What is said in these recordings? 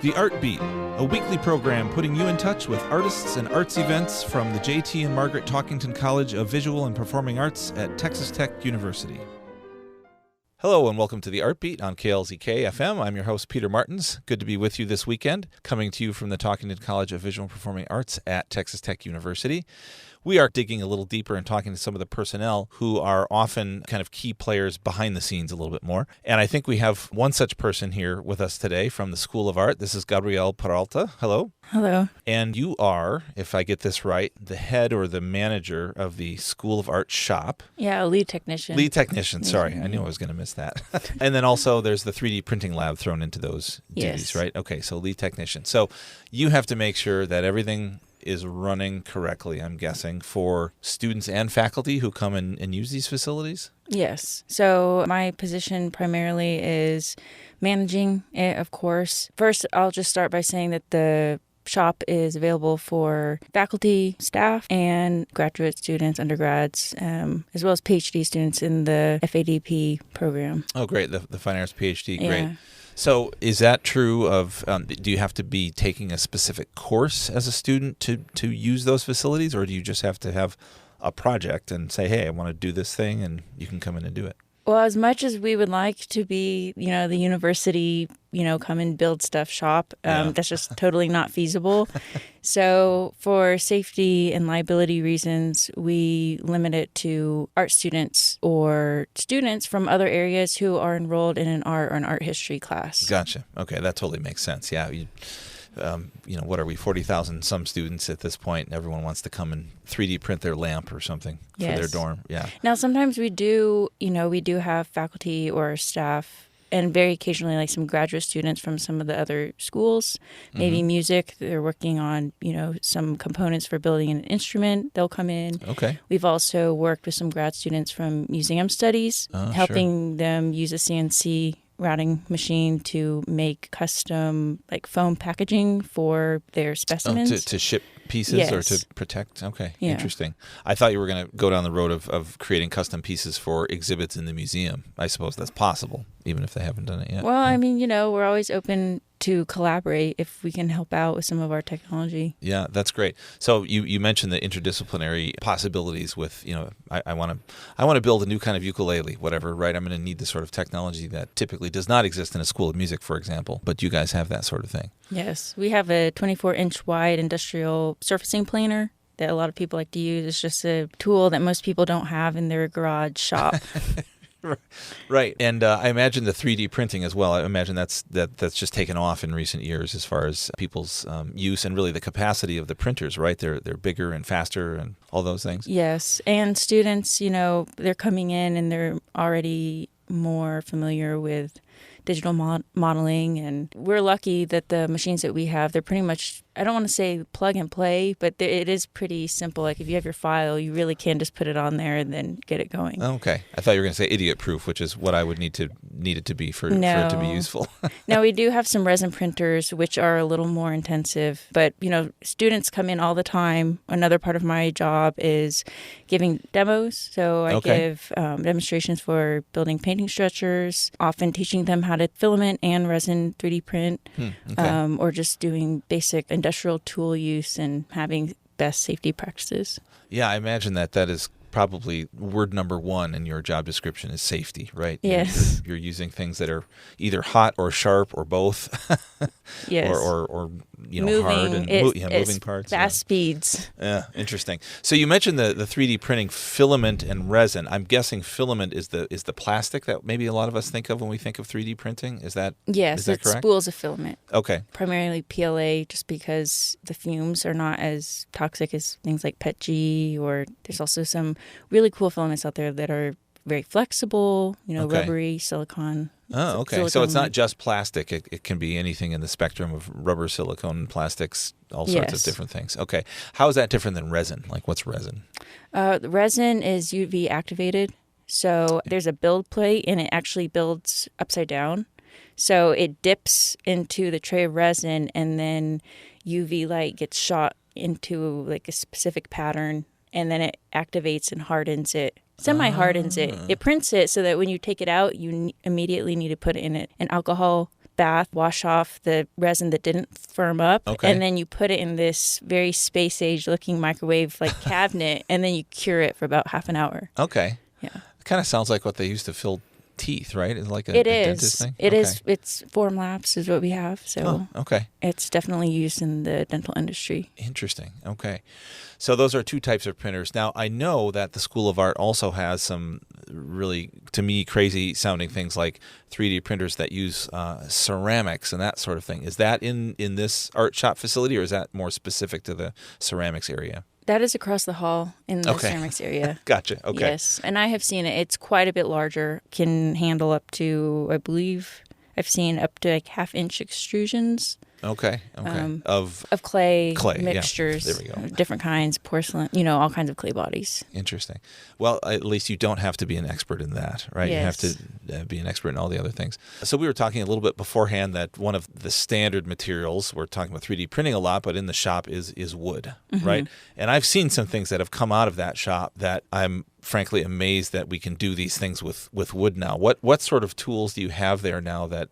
The Art Beat, a weekly program putting you in touch with artists and arts events from the J.T. and Margaret Talkington College of Visual and Performing Arts at Texas Tech University. Hello and welcome to the Art Beat on KLZK FM. I'm your host, Peter Martens. Good to be with you this weekend, coming to you from the Talkington College of Visual and Performing Arts at Texas Tech University. We are digging a little deeper and talking to some of the personnel who are often kind of key players behind the scenes a little bit more. And I think we have one such person here with us today from the School of Art. This is Gabriel Peralta. Hello. Hello. And you are, if I get this right, the head or the manager of the School of Art shop. Yeah, a lead technician. Lead technician, sorry. I knew I was going to miss that. And then also there's the 3D printing lab thrown into those duties, right? Okay, so lead technician. So you have to make sure that everything is running correctly, I'm guessing, for students and faculty who come and use these facilities? Yes. So my position primarily is managing it, of course. First, I'll just start by saying that the shop is available for faculty, staff, and graduate students, undergrads, as well as PhD students in the FADP program. Oh, great. The Fine Arts PhD, Yeah. great. So is that true of, do you have to be taking a specific course as a student to use those facilities, or do you just have to have a project and say, hey, I want to do this thing, and you can come in and do it? Well, as much as we would like to be, the university, come and build stuff shop, that's just totally not feasible. So for safety and liability reasons, we limit it to art students or students from other areas who are enrolled in an art or an art history class. Gotcha. Okay, that totally makes sense. Yeah. What are we, 40,000 some students at this point, and everyone wants to come and 3D print their lamp or something for their dorm. Yeah. Now, sometimes we do have faculty or staff, and very occasionally like some graduate students from some of the other schools, maybe music. They're working on, some components for building an instrument. They'll come in. Okay. We've also worked with some grad students from museum studies, helping them use a CNC routing machine to make custom foam packaging for their specimens. To ship pieces or to protect? Okay, interesting. I thought you were going to go down the road of creating custom pieces for exhibits in the museum. I suppose that's possible, even if they haven't done it yet. Well, I mean, we're always open to collaborate if we can help out with some of our technology. Yeah, that's great. So you mentioned the interdisciplinary possibilities with, I want to build a new kind of ukulele, whatever, right? I'm going to need this sort of technology that typically does not exist in a school of music, for example, but you guys have that sort of thing. Yes, we have a 24-inch wide industrial surfacing planer that a lot of people like to use. It's just a tool that most people don't have in their garage shop. Right. And I imagine the 3D printing as well. I imagine that's just taken off in recent years as far as people's use and really the capacity of the printers, right? They're bigger and faster and all those things. Yes. And students, they're coming in and they're already more familiar with digital modeling, and we're lucky that the machines that we have, they're pretty much, I don't want to say plug and play, but it is pretty simple. Like if you have your file, you really can just put it on there and then get it going. Okay. I thought you were going to say idiot proof, which is what I would need it to be for it to be useful. No, we do have some resin printers, which are a little more intensive, but students come in all the time. Another part of my job is giving demos. So I give demonstrations for building painting structures, often teaching them how to filament and resin 3D print, or just doing basic industrial tool use and having best safety practices. Yeah, I imagine that is probably word number one in your job description is safety, right? Yes. You're using things that are either hot or sharp or both. Yes. Or moving, hard and moving parts. Fast speeds. Yeah, interesting. So you mentioned the 3D printing filament and resin. I'm guessing filament is the plastic that maybe a lot of us think of when we think of 3D printing. Is that Yes, is that it's correct? spools of filament. Okay. Primarily PLA, just because the fumes are not as toxic as things like PETG, or there's also some really cool filaments out there that are very flexible, rubbery, silicone. Oh, okay. So it's not just plastic. It can be anything in the spectrum of rubber, silicone, plastics, all sorts of different things. Okay. How is that different than resin? Like what's resin? Resin is UV activated. So there's a build plate and it actually builds upside down. So it dips into the tray of resin and then UV light gets shot into like a specific pattern, and then it activates and hardens it. Semi-hardens it. It prints it so that when you take it out, you immediately need to put it in an alcohol bath, wash off the resin that didn't firm up, Okay. and then you put it in this very space age looking microwave like cabinet, and then you cure it for about half an hour. Okay. Yeah. It kind of sounds like what they used to fill teeth, right? It's like a It dentist is. thing? It Okay. is. It's Formlabs is what we have. So Oh, okay. it's definitely used in the dental industry. Interesting. Okay. So those are two types of printers. Now, I know that the School of Art also has some really, to me, crazy sounding things like 3D printers that use ceramics and that sort of thing. Is that in this art shop facility, or is that more specific to the ceramics area? That is across the hall in the Okay. ceramics area. Gotcha. Okay. Yes, and I have seen it. It's quite a bit larger. Can handle up to, I believe, I've seen up to like half-inch extrusions Okay. Of of clay Clay, yeah. mixtures. There we go. Different kinds, porcelain, all kinds of clay bodies. Interesting. Well, at least you don't have to be an expert in that, right? Yes. You have to be an expert in all the other things. So we were talking a little bit beforehand that one of the standard materials, we're talking about 3D printing a lot, but in the shop is wood, right? And I've seen some things that have come out of that shop that I'm frankly amazed that we can do these things with wood now. What sort of tools do you have there now that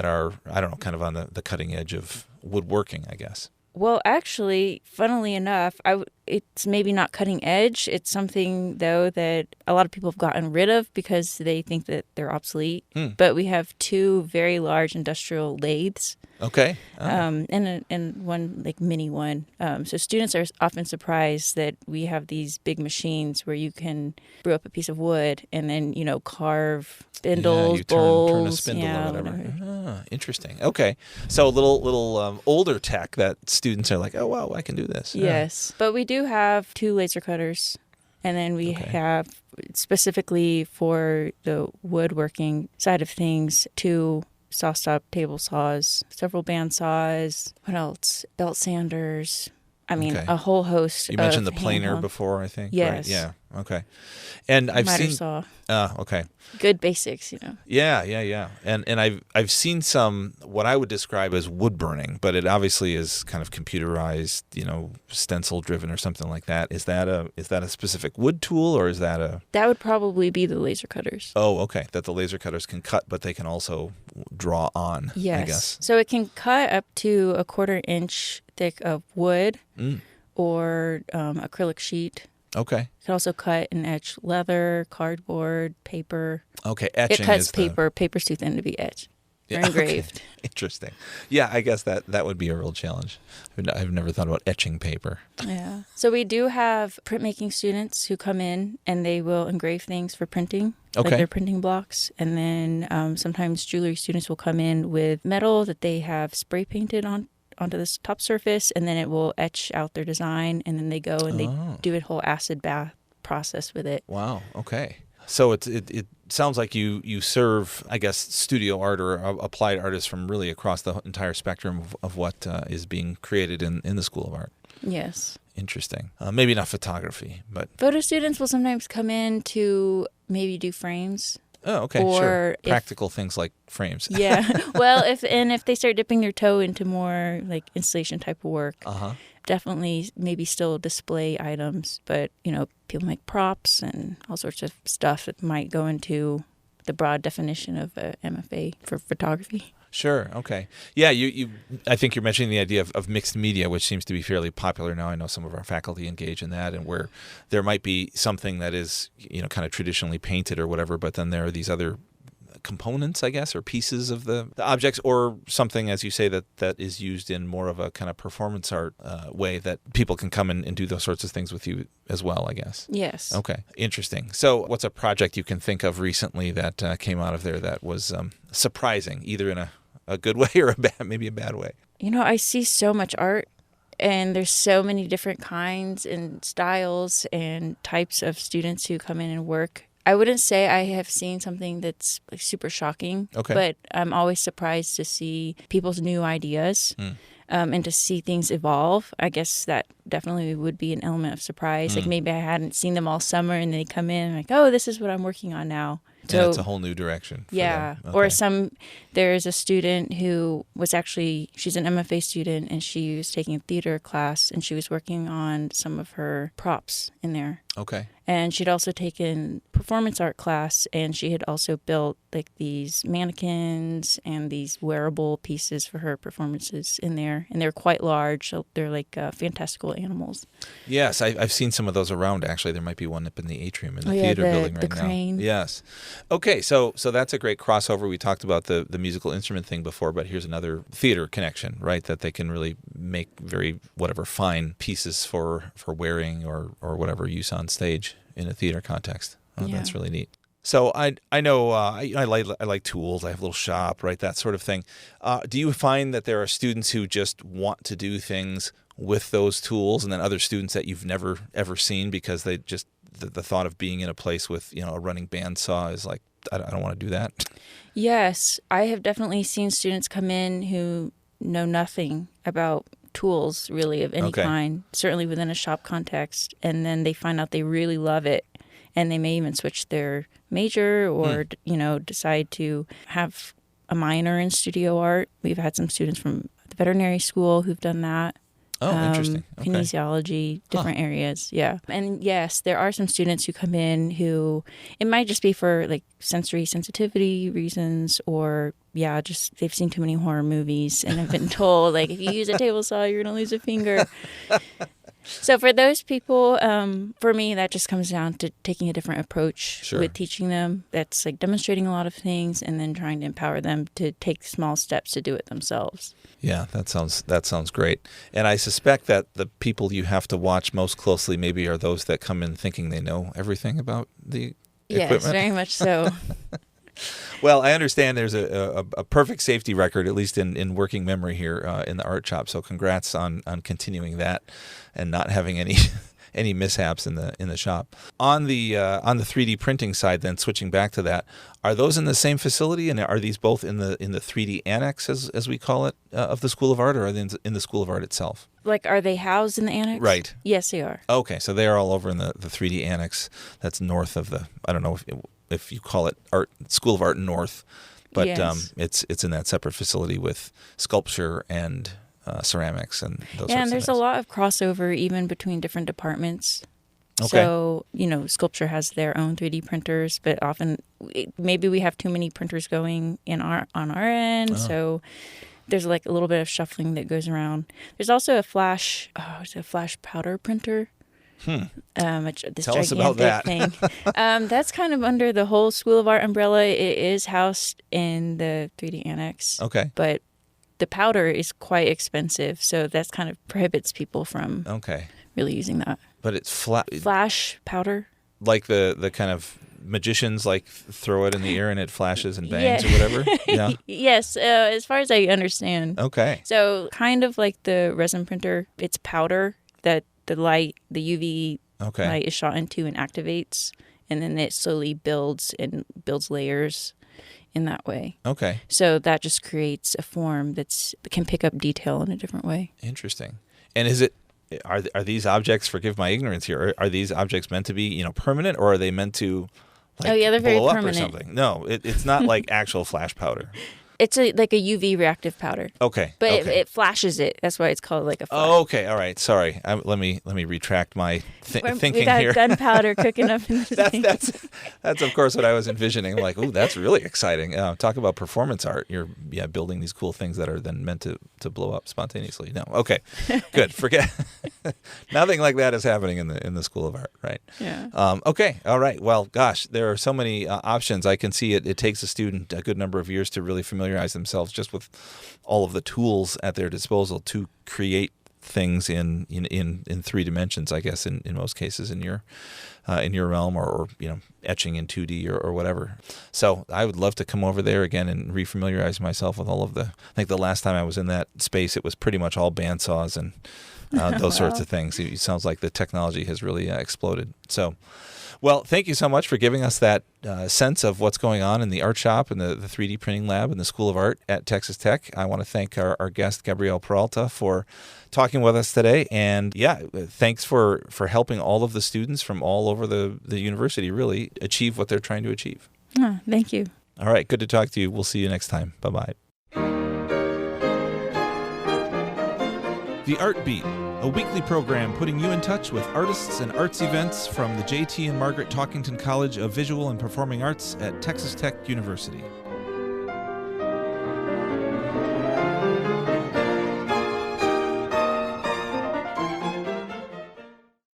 are, I don't know, kind of on the cutting edge of woodworking, I guess? Well, actually, funnily enough, it's maybe not cutting edge. It's something, though, that a lot of people have gotten rid of because they think that they're obsolete. But we have two very large industrial lathes. Okay. And one like mini one. So students are often surprised that we have these big machines where you can brew up a piece of wood and then carve spindles, you bowls, turn a spindle or whatever. Interesting. Okay, so a little older tech that students are like, oh wow, I can do this. Yes, but we do have 2 laser cutters, and then we have specifically for the woodworking side of things 2 saw-stop table saws, several band saws. What else? Belt sanders. I mean, a whole host. You mentioned the of planer handheld. before, I think. Yes. Right? Yeah. Okay. And I've Miter seen. saw. Okay. Good basics, Yeah. And I've seen some what I would describe as wood burning, but it obviously is kind of computerized, stencil driven or something like that. Is that a specific wood tool, or is that a? That would probably be the laser cutters. Oh, okay. That the laser cutters can cut, but they can also draw on. Yes. I guess. So it can cut up to a 1/4 inch thick of wood or acrylic sheet. Okay. It can also cut and etch leather, cardboard, paper. Okay, etching It cuts is paper. Paper's too thin to be etched or okay. engraved. Interesting. Yeah, I guess that would be a real challenge. I've never thought about etching paper. Yeah. So we do have printmaking students who come in and they will engrave things for printing, like their printing blocks. And then sometimes jewelry students will come in with metal that they have spray painted onto this top surface, and then it will etch out their design, and then they go and they do a whole acid bath process with it. Wow. Okay. So it sounds like you serve, I guess, studio art or applied artists from really across the entire spectrum of what is being created in the School of Art. Yes. Interesting. Maybe not photography, but photo students will sometimes come in to maybe do frames. Oh, okay, sure. Practical things like frames. Yeah. Well, if they start dipping their toe into more like installation type of work, definitely maybe still display items, but people make props and all sorts of stuff that might go into the broad definition of a MFA for photography. Sure. Okay. Yeah. You. I think you're mentioning the idea of mixed media, which seems to be fairly popular now. I know some of our faculty engage in that, and where there might be something that is kind of traditionally painted or whatever, but then there are these other components, I guess, or pieces of the objects, or something, as you say, that is used in more of a kind of performance art way that people can come in and do those sorts of things with you as well, I guess. Yes. Okay. Interesting. So what's a project you can think of recently that came out of there that was surprising, either in a good way or maybe a bad way? I see so much art, and there's so many different kinds and styles and types of students who come in and work. I wouldn't say I have seen something that's like super shocking, but I'm always surprised to see people's new ideas and to see things evolve. I guess that definitely would be an element of surprise. Like maybe I hadn't seen them all summer and they come in like, oh, this is what I'm working on now. So, it's a whole new direction. Yeah. Okay. Or there's a student who was she's an MFA student, and she was taking a theater class, and she was working on some of her props in there. Okay. And she'd also taken performance art class, and she had also built like these mannequins and these wearable pieces for her performances in there. And they're quite large. So they're like fantastical animals. Yes, I've seen some of those around, actually. There might be one up in the atrium in the theater building right now. The crane. Yes. Okay, so that's a great crossover. We talked about the musical instrument thing before, but here's another theater connection, right, that they can really make very, whatever, fine pieces for wearing or whatever use on stage in a theater context. Oh, yeah. That's really neat. So I know I like tools. I have a little shop, right? That sort of thing. Do you find that there are students who just want to do things with those tools, and then other students that you've never ever seen because they just the thought of being in a place with a running bandsaw is like, I don't want to do that? Yes, I have definitely seen students come in who know nothing about tools really of any kind, certainly within a shop context, and then they find out they really love it, and they may even switch their major or decide to have a minor in studio art. We've had some students from the veterinary school who've done that. Oh, interesting. Okay. Kinesiology, different areas. Yeah. And yes, there are some students who come in who it might just be for like sensory sensitivity reasons, or just they've seen too many horror movies and have been told like if you use a table saw, you're going to lose a finger. So for those people, for me, that just comes down to taking a different approach with teaching them. That's like demonstrating a lot of things and then trying to empower them to take small steps to do it themselves. Yeah, that sounds great. And I suspect that the people you have to watch most closely maybe are those that come in thinking they know everything about the equipment. Yes, very much so. Well, I understand there's a perfect safety record, at least in working memory here in the art shop. So congrats on continuing that and not having any mishaps in the shop. On the 3D printing side, then switching back to that, are those in the same facility, and are these both in the 3D annex as we call it of the School of Art, or are they in the School of Art itself? Like, are they housed in the annex? Right. Yes, they are. Okay, so they are all over in the 3D annex. That's north of the, I don't know if you call it School of Art North, but yes. It's in that separate facility with sculpture and ceramics and those sorts of things. Yeah, and there's a lot of crossover even between different departments. Okay. So, sculpture has their own 3D printers, but often maybe we have too many printers going on our end, so there's like a little bit of shuffling that goes around. There's also a flash powder printer. Tell us about that. Thing. That's kind of under the whole School of Art umbrella. It is housed in the 3D annex. Okay. But the powder is quite expensive, so that's kind of prohibits people from really using that. But it's flash powder. Like the kind of magicians like throw it in the air and it flashes and bangs or whatever? Yeah. Yes, as far as I understand. Okay. So kind of like the resin printer, it's powder that the UV light is shot into and activates, and then it slowly builds layers in that way. Okay. So that just creates a form that can pick up detail in a different way. Interesting. And are these objects, forgive my ignorance here, are these objects meant to be permanent, or are they meant to they're very blow up permanent. Or something? No, it's not like actual flash powder. It's like a UV reactive powder. Okay. But it flashes it. That's why it's called like a flash. Oh, okay. All right. Sorry. Let me retract my thinking here. We got gunpowder cooking up in the thing. That's of course what I was envisioning. I'm like, ooh, that's really exciting. Talk about performance art. You're building these cool things that are then meant to blow up spontaneously. No. Okay. Good. Forget. Nothing like that is happening in the School of Art, right? Yeah. Okay. All right. Well, gosh, there are so many options. I can see it takes a student a good number of years to really familiarize themselves just with all of the tools at their disposal to create things in 3 dimensions, I guess, in most cases in your realm, or etching in 2D or whatever. So I would love to come over there again and refamiliarize myself with all of I think the last time I was in that space, it was pretty much all bandsaws and those sorts of things. It sounds like the technology has really exploded. So, well, thank you so much for giving us that sense of what's going on in the art shop and the 3D printing lab and the School of Art at Texas Tech. I want to thank our guest, Gabriel Peralta, for talking with us today. And thanks for helping all of the students from all over the university really achieve what they're trying to achieve. Oh, thank you. All right. Good to talk to you. We'll see you next time. Bye-bye. The Art Beat a weekly program putting you in touch with artists and arts events from the J.T. and Margaret Talkington College of Visual and Performing Arts at Texas Tech University.